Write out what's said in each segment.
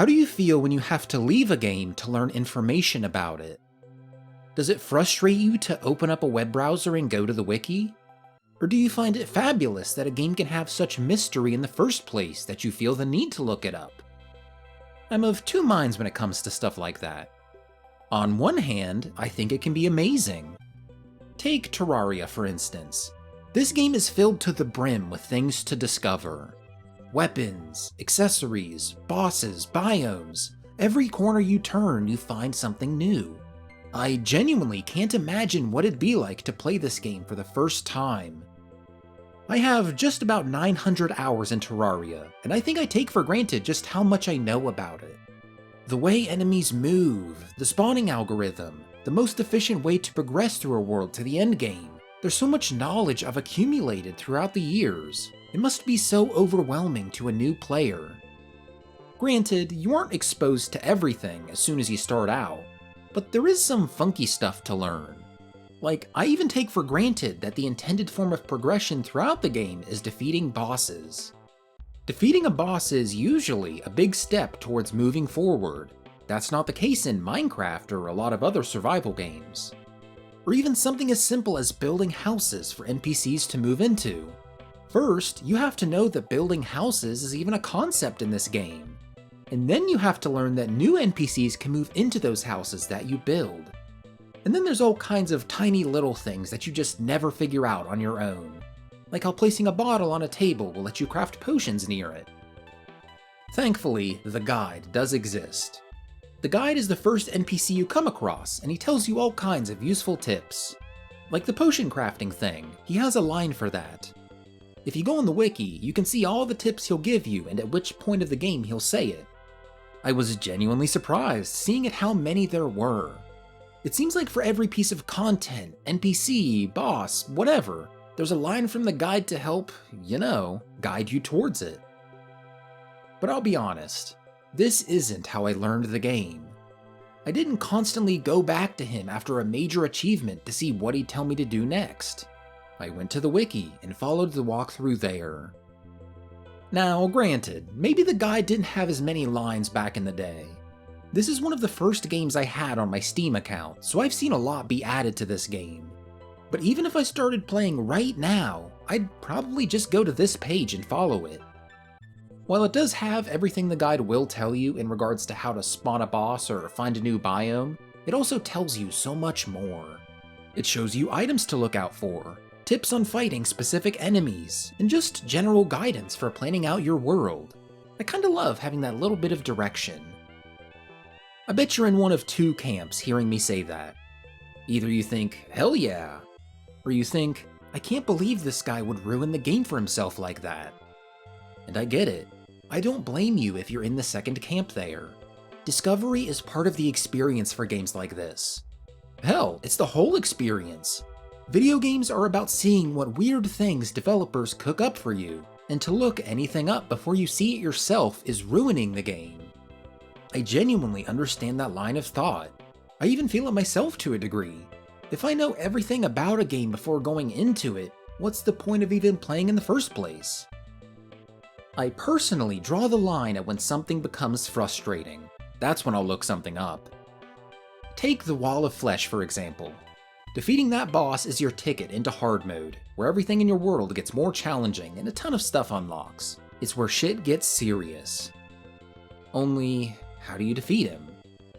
How do you feel when you have to leave a game to learn information about it? Does it frustrate you to open up a web browser and go to the wiki? Or do you find it fabulous that a game can have such mystery in the first place that you feel the need to look it up? I'm of two minds when it comes to stuff like that. On one hand, I think it can be amazing. Take Terraria, for instance. This game is filled to the brim with things to discover. Weapons, accessories, bosses, biomes. Every corner you turn, you find something new. I genuinely can't imagine what it'd be like to play this game for the first time. I have just about 900 hours in Terraria, and I think I take for granted just how much I know about it. The way enemies move, the spawning algorithm, the most efficient way to progress through a world to the end game. There's so much knowledge I've accumulated throughout the years. It must be so overwhelming to a new player. Granted, you aren't exposed to everything as soon as you start out, but there is some funky stuff to learn. Like, I even take for granted that the intended form of progression throughout the game is defeating bosses. Defeating a boss is usually a big step towards moving forward. That's not the case in Minecraft or a lot of other survival games. Or even something as simple as building houses for NPCs to move into. First, you have to know that building houses is even a concept in this game. And then you have to learn that new NPCs can move into those houses that you build. And then there's all kinds of tiny little things that you just never figure out on your own. Like how placing a bottle on a table will let you craft potions near it. Thankfully, the guide does exist. The guide is the first NPC you come across, and he tells you all kinds of useful tips. Like the potion crafting thing, he has a line for that. If you go on the wiki, you can see all the tips he'll give you and at which point of the game he'll say it. I was genuinely surprised seeing at how many there were. It seems like for every piece of content, NPC, boss, whatever, there's a line from the guide to help, guide you towards it. But I'll be honest, this isn't how I learned the game. I didn't constantly go back to him after a major achievement to see what he'd tell me to do next. I went to the wiki and followed the walkthrough there. Now, granted, maybe the guide didn't have as many lines back in the day. This is one of the first games I had on my Steam account, so I've seen a lot be added to this game. But even if I started playing right now, I'd probably just go to this page and follow it. While it does have everything the guide will tell you in regards to how to spawn a boss or find a new biome, it also tells you so much more. It shows you items to look out for, tips on fighting specific enemies, and just general guidance for planning out your world. I kinda love having that little bit of direction. I bet you're in one of two camps hearing me say that. Either you think, hell yeah, or you think, I can't believe this guy would ruin the game for himself like that. And I get it. I don't blame you if you're in the second camp there. Discovery is part of the experience for games like this. Hell, it's the whole experience. Video games are about seeing what weird things developers cook up for you, and to look anything up before you see it yourself is ruining the game. I genuinely understand that line of thought. I even feel it myself to a degree. If I know everything about a game before going into it, what's the point of even playing in the first place? I personally draw the line at when something becomes frustrating. That's when I'll look something up. Take the Wall of Flesh for example. Defeating that boss is your ticket into hard mode, where everything in your world gets more challenging and a ton of stuff unlocks. It's where shit gets serious. Only, how do you defeat him?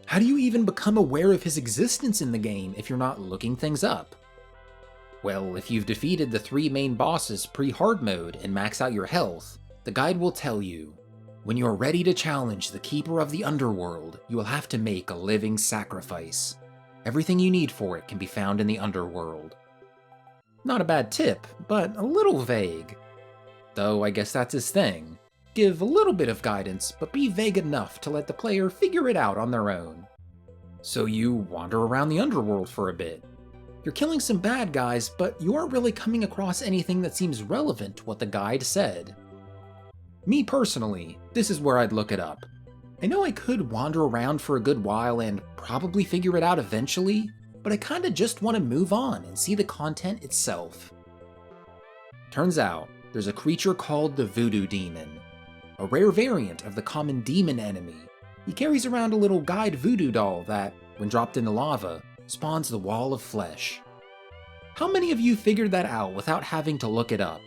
How do you even become aware of his existence in the game if you're not looking things up? Well, if you've defeated the 3 main bosses pre-hard mode and max out your health, the guide will tell you, when you're ready to challenge the Keeper of the Underworld, you will have to make a living sacrifice. Everything you need for it can be found in the Underworld. Not a bad tip, but a little vague. Though I guess that's his thing. Give a little bit of guidance, but be vague enough to let the player figure it out on their own. So you wander around the Underworld for a bit. You're killing some bad guys, but you aren't really coming across anything that seems relevant to what the guide said. Me personally, this is where I'd look it up. I know I could wander around for a good while and probably figure it out eventually, but I kinda just want to move on and see the content itself. Turns out, there's a creature called the Voodoo Demon, a rare variant of the common demon enemy, He carries around a little guide voodoo doll that, when dropped in the lava, spawns the wall of flesh. How many of you figured that out without having to look it up?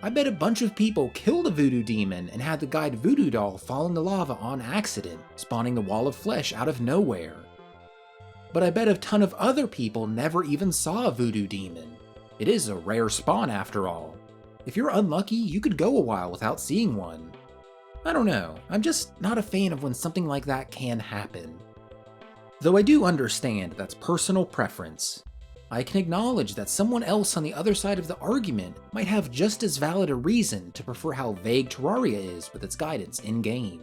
I bet a bunch of people killed a voodoo demon and had the guide voodoo doll fall in the lava on accident, spawning the wall of flesh out of nowhere. But I bet a ton of other people never even saw a voodoo demon. It is a rare spawn after all. If you're unlucky, you could go a while without seeing one. I don't know, I'm just not a fan of when something like that can happen. Though I do understand that's personal preference. I can acknowledge that someone else on the other side of the argument might have just as valid a reason to prefer how vague Terraria is with its guidance in-game.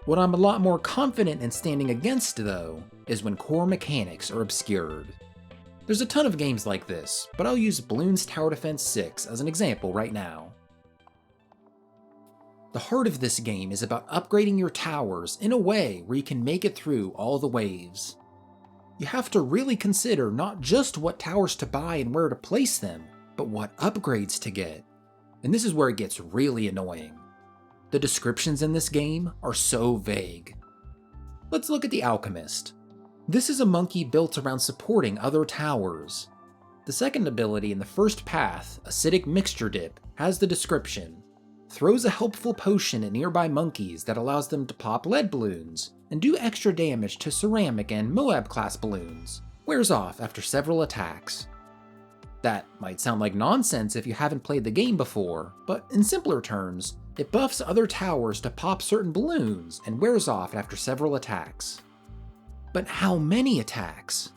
What I'm a lot more confident in standing against, though, is when core mechanics are obscured. There's a ton of games like this, but I'll use Bloons Tower Defense 6 as an example right now. The heart of this game is about upgrading your towers in a way where you can make it through all the waves. You have to really consider not just what towers to buy and where to place them, but what upgrades to get. And this is where it gets really annoying. The descriptions in this game are so vague. Let's look at the Alchemist. This is a monkey built around supporting other towers. The second ability in the first path, Acidic Mixture Dip, has the description: throws a helpful potion at nearby monkeys that allows them to pop lead balloons, and do extra damage to ceramic and Moab class balloons. Wears off after several attacks. That might sound like nonsense if you haven't played the game before, but in simpler terms, it buffs other towers to pop certain balloons and wears off after several attacks. But how many attacks?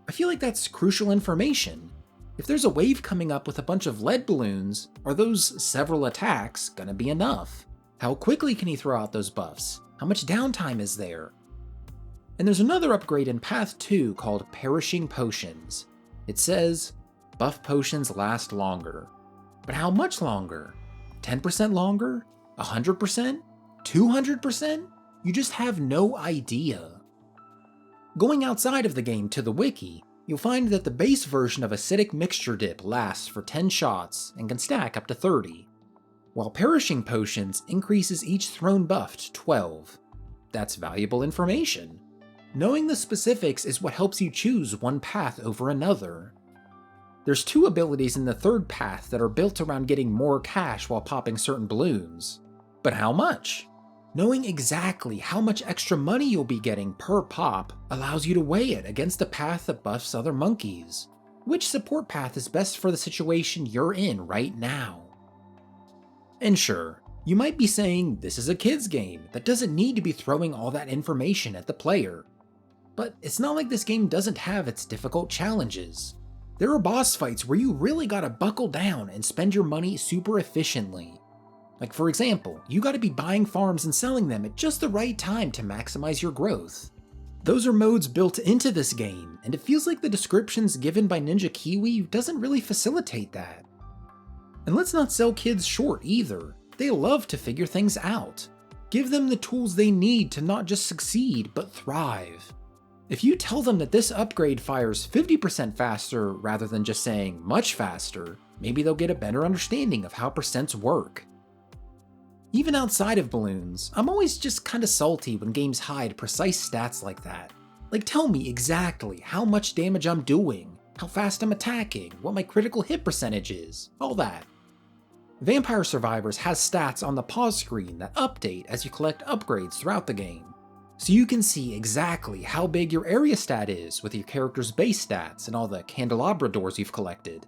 I feel like that's crucial information. If there's a wave coming up with a bunch of lead balloons, are those several attacks gonna be enough? How quickly can he throw out those buffs? How much downtime is there? And there's another upgrade in Path 2 called Perishing Potions. It says, buff potions last longer. But how much longer? 10% longer? 100%? 200%? You just have no idea. Going outside of the game to the wiki, you'll find that the base version of Acidic Mixture Dip lasts for 10 shots and can stack up to 30. While Perishing Potions increases each thrown buff to 12. That's valuable information. Knowing the specifics is what helps you choose one path over another. There's 2 abilities in the third path that are built around getting more cash while popping certain balloons. But how much? Knowing exactly how much extra money you'll be getting per pop allows you to weigh it against the path that buffs other monkeys. Which support path is best for the situation you're in right now? And sure, you might be saying this is a kid's game that doesn't need to be throwing all that information at the player. But it's not like this game doesn't have its difficult challenges. There are boss fights where you really gotta buckle down and spend your money super efficiently. Like for example, you gotta be buying farms and selling them at just the right time to maximize your growth. Those are modes built into this game, and it feels like the descriptions given by Ninja Kiwi doesn't really facilitate that. And let's not sell kids short either. They love to figure things out. Give them the tools they need to not just succeed, but thrive. If you tell them that this upgrade fires 50% faster rather than just saying much faster, maybe they'll get a better understanding of how percents work. Even outside of balloons, I'm always just kinda salty when games hide precise stats like that. Like tell me exactly how much damage I'm doing, how fast I'm attacking, what my critical hit percentage is, all that. Vampire Survivors has stats on the pause screen that update as you collect upgrades throughout the game, so you can see exactly how big your area stat is with your character's base stats and all the candelabra doors you've collected.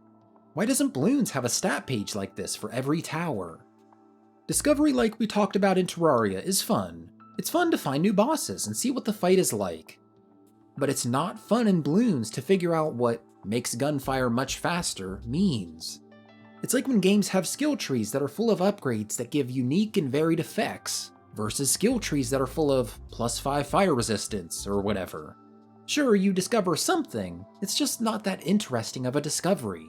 Why doesn't Bloons have a stat page like this for every tower? Discovery like we talked about in Terraria is fun. It's fun to find new bosses and see what the fight is like. But it's not fun in Bloons to figure out what makes gunfire much faster means. It's like when games have skill trees that are full of upgrades that give unique and varied effects, versus skill trees that are full of +5 fire resistance or whatever. Sure, you discover something, it's just not that interesting of a discovery.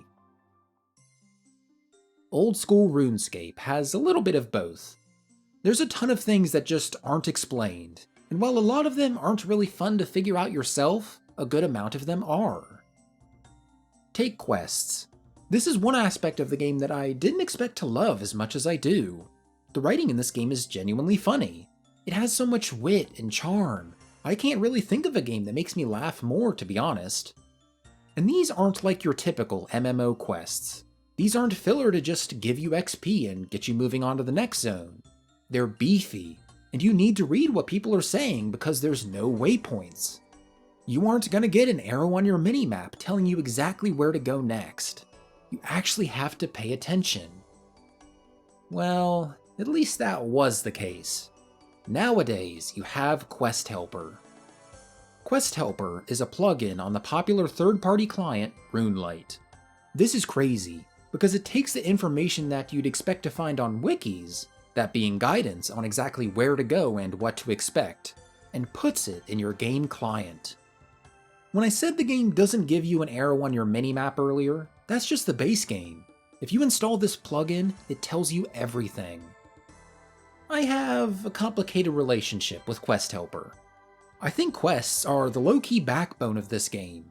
Old school Runescape has a little bit of both. There's a ton of things that just aren't explained, and while a lot of them aren't really fun to figure out yourself, a good amount of them are. Take quests. This is one aspect of the game that I didn't expect to love as much as I do. The writing in this game is genuinely funny. It has so much wit and charm. I can't really think of a game that makes me laugh more, to be honest. And these aren't like your typical MMO quests. These aren't filler to just give you XP and get you moving on to the next zone. They're beefy, and you need to read what people are saying because there's no waypoints. You aren't gonna get an arrow on your minimap telling you exactly where to go next. You actually have to pay attention. Well, at least that was the case. Nowadays, you have Quest Helper. Quest Helper is a plugin on the popular third-party client, Runelight. This is crazy, because it takes the information that you'd expect to find on wikis, that being guidance on exactly where to go and what to expect, and puts it in your game client. When I said the game doesn't give you an arrow on your minimap earlier, that's just the base game. If you install this plugin, it tells you everything. I have a complicated relationship with Quest Helper. I think quests are the low-key backbone of this game.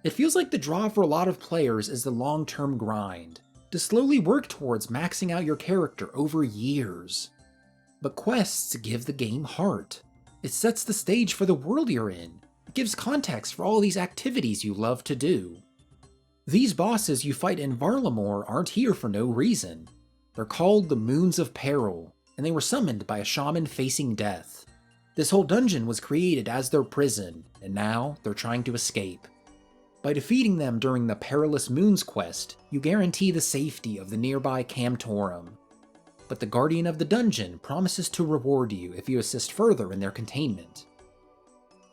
It feels like the draw for a lot of players is the long-term grind, to slowly work towards maxing out your character over years. But quests give the game heart. It sets the stage for the world you're in. It gives context for all these activities you love to do. These bosses you fight in Varlamore aren't here for no reason. They're called the Moons of Peril, and they were summoned by a shaman facing death. This whole dungeon was created as their prison, and now they're trying to escape. By defeating them during the Perilous Moons quest, you guarantee the safety of the nearby Camtorum. But the Guardian of the Dungeon promises to reward you if you assist further in their containment.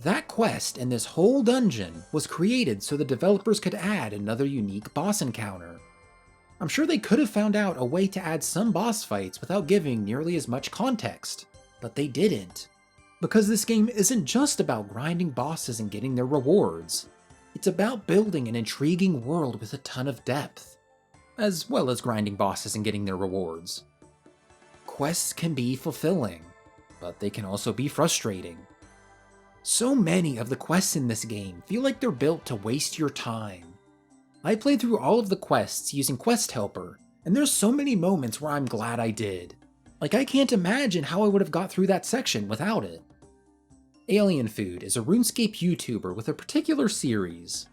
That quest and this whole dungeon was created so the developers could add another unique boss encounter. I'm sure they could have found out a way to add some boss fights without giving nearly as much context, but they didn't. Because this game isn't just about grinding bosses and getting their rewards. It's about building an intriguing world with a ton of depth, as well as grinding bosses and getting their rewards. Quests can be fulfilling, but they can also be frustrating. So many of the quests in this game feel like they're built to waste your time. I played through all of the quests using Quest Helper, and there's so many moments where I'm glad I did. Like, I can't imagine how I would have got through that section without it. Alien Food is a RuneScape YouTuber with a particular series.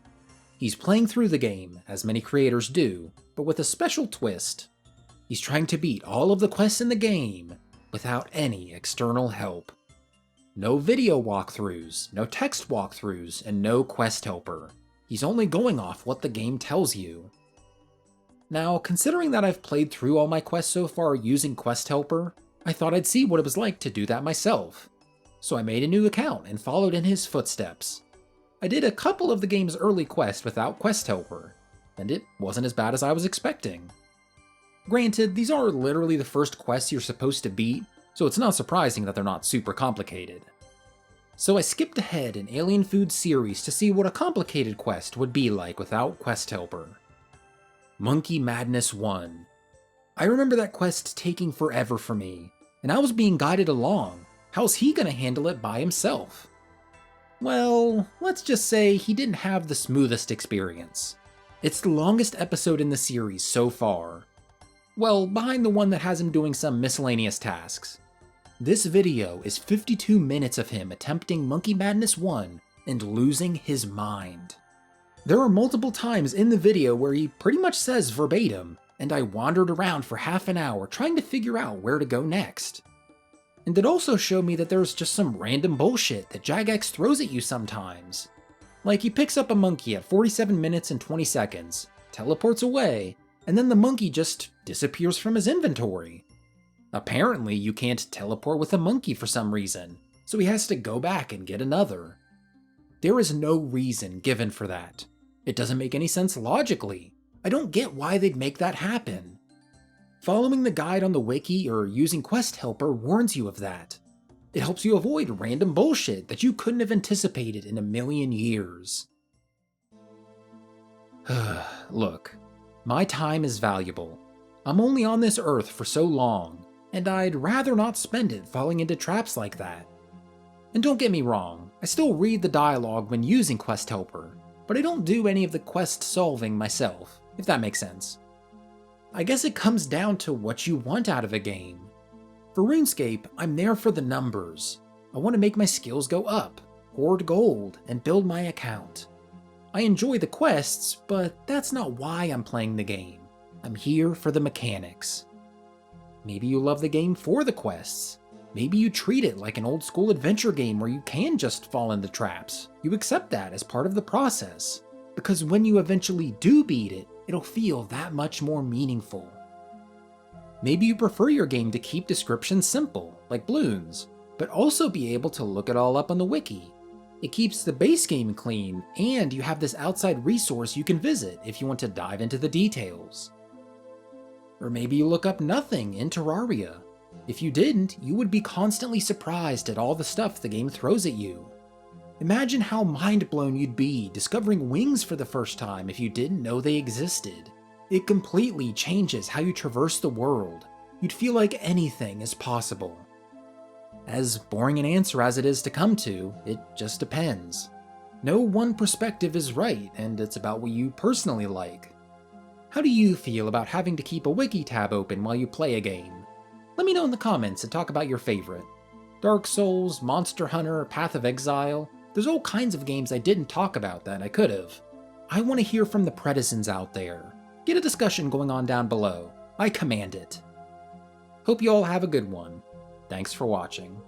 He's playing through the game, as many creators do, but with a special twist. He's trying to beat all of the quests in the game without any external help. No video walkthroughs, no text walkthroughs, and no Quest Helper. He's only going off what the game tells you. Now, considering that I've played through all my quests so far using Quest Helper, I thought I'd see what it was like to do that myself. So I made a new account and followed in his footsteps. I did a couple of the game's early quests without Quest Helper, and it wasn't as bad as I was expecting. Granted, these are literally the first quests you're supposed to beat, so it's not surprising that they're not super complicated. So I skipped ahead in Alien Food series to see what a complicated quest would be like without Quest Helper. Monkey Madness 1. I remember that quest taking forever for me, and I was being guided along. How's he gonna handle it by himself? Well, let's just say he didn't have the smoothest experience. It's the longest episode in the series so far. Well, behind the one that has him doing some miscellaneous tasks. This video is 52 minutes of him attempting Monkey Madness 1 and losing his mind. There are multiple times in the video where he pretty much says verbatim, and I wandered around for half an hour trying to figure out where to go next. And it also showed me that there's just some random bullshit that Jagex throws at you sometimes. Like, he picks up a monkey at 47 minutes and 20 seconds, teleports away, and then the monkey just disappears from his inventory. Apparently, you can't teleport with a monkey for some reason, so he has to go back and get another. There is no reason given for that. It doesn't make any sense logically. I don't get why they'd make that happen. Following the guide on the wiki or using Quest Helper warns you of that. It helps you avoid random bullshit that you couldn't have anticipated in a million years. Look, my time is valuable. I'm only on this earth for so long, and I'd rather not spend it falling into traps like that. And don't get me wrong, I still read the dialogue when using Quest Helper, but I don't do any of the quest solving myself, if that makes sense. I guess it comes down to what you want out of a game. For RuneScape, I'm there for the numbers. I want to make my skills go up, hoard gold, and build my account. I enjoy the quests, but that's not why I'm playing the game. I'm here for the mechanics. Maybe you love the game for the quests. Maybe you treat it like an old school adventure game where you can just fall into traps. You accept that as part of the process, because when you eventually do beat it, it'll feel that much more meaningful. Maybe you prefer your game to keep descriptions simple, like balloons, but also be able to look it all up on the wiki. It keeps the base game clean, and you have this outside resource you can visit if you want to dive into the details. Or maybe you look up nothing in Terraria. If you didn't, you would be constantly surprised at all the stuff the game throws at you. Imagine how mind-blown you'd be discovering wings for the first time if you didn't know they existed. It completely changes how you traverse the world. You'd feel like anything is possible. As boring an answer as it is to come to, it just depends. No one perspective is right, and it's about what you personally like. How do you feel about having to keep a wiki tab open while you play a game? Let me know in the comments and talk about your favorite. Dark Souls, Monster Hunter, Path of Exile, there's all kinds of games I didn't talk about that I could've. I want to hear from the Predisons out there. Get a discussion going on down below. I command it. Hope you all have a good one. Thanks for watching.